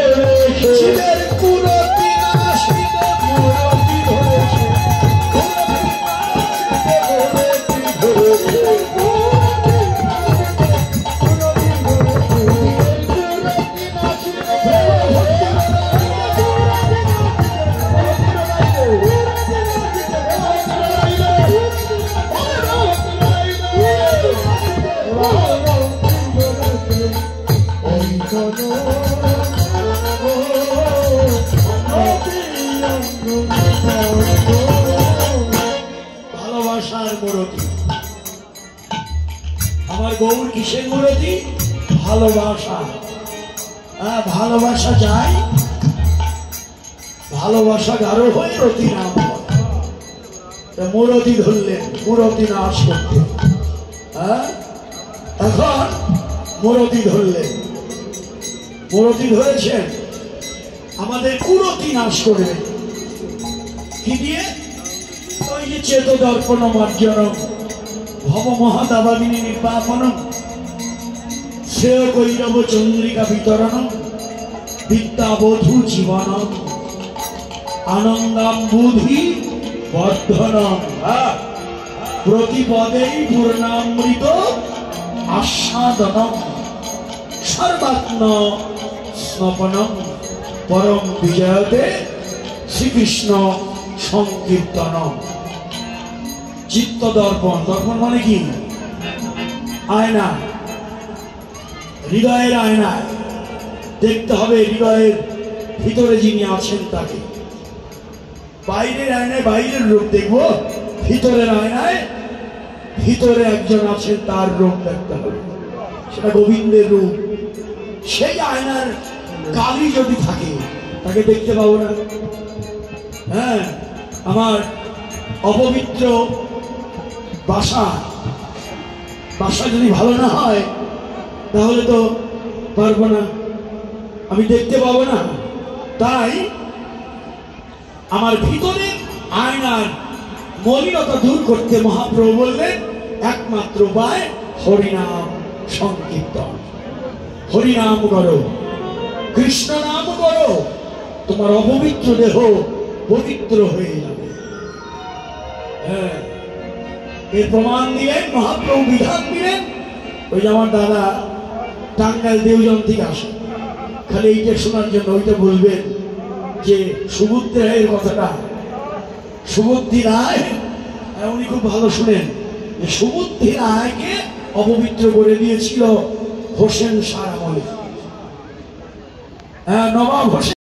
ধরেছে শিবের কুরতি নাশিতে মুরতি ধরেছে ভালোবাসার মূরতি। আমার গৌর কিসের মূরতি? ভালোবাসা। ভালোবাসা যায়, ভালোবাসা গাঢ় হয়ে রতি নাম মূরতি ধরলেন, মূরতি নাশ করতে। এখন মূরতি ধরলেন, মূরতি ধরেছেন আমাদের কুরতি নাশ করবেন। কি দিয়ে? ওই যে চেত দর্পণ মার্জনম ভব মহাদাবাবিনী নির্বাপনম শ্রেয় কৈরব চন্দ্রিকা বিতরণম বিদ্যাবধূ জীবনম আনন্দাম্বুধি বর্ধনম প্রতিপদেই পূর্ণামৃত আস্বাদনম সর্বাত্ম স্নপনম পরম বিজয়তে শ্রীকৃষ্ণ সংকীর্তনম। চিত্ত দর্পণ, দর্পণ মানে কি? আয়না, হৃদয়ের আয়নায় দেখতে হবে হৃদয়ের ভিতরে যিনি আছেন তাকে। বাইরের আয়নায় বাইরের রূপ দেখবো, ভিতরের আয়নায় ভিতরে একজন আছেন তার রূপ দেখতে হবে, সেটা গোবিন্দের রূপ। সেই আয়নার কালি যদি থাকে তাকে দেখতে পাবো না। হ্যাঁ, আমার অপবিত্র বাসা বাসা যদি ভালো না হয় তাহলে তো পারবো না, আমি দেখতে পাবো না। তাই আমার ভিতরে আয়নার মলিনতা দূর করতে মহাপ্রভু বললেন একমাত্র উপায় হরিনাম সংকীর্তন। হরিনাম করো, কৃষ্ণ নাম করো, তোমার অপবিত্র দেহ পবিত্র হয়ে যাবে। হ্যাঁ, এর প্রমাণ দিলেন মহাপ্রভু, বিধান দিলেন। ওই যে আমার দাদা টাঙ্গাইল দেওজন থেকে আসে, খালি এইটা শোনার জন্য ওইটা বলবেন যে সুবুদ্ধি রায়ের কথাটা। সুবুদ্ধি রায় উনি খুব ভালো শুনেন যে সুবুদ্ধি রায়কে অপবিত্র করে দিয়েছিল হোসেন শাহ আমলে। নবাব হোসেন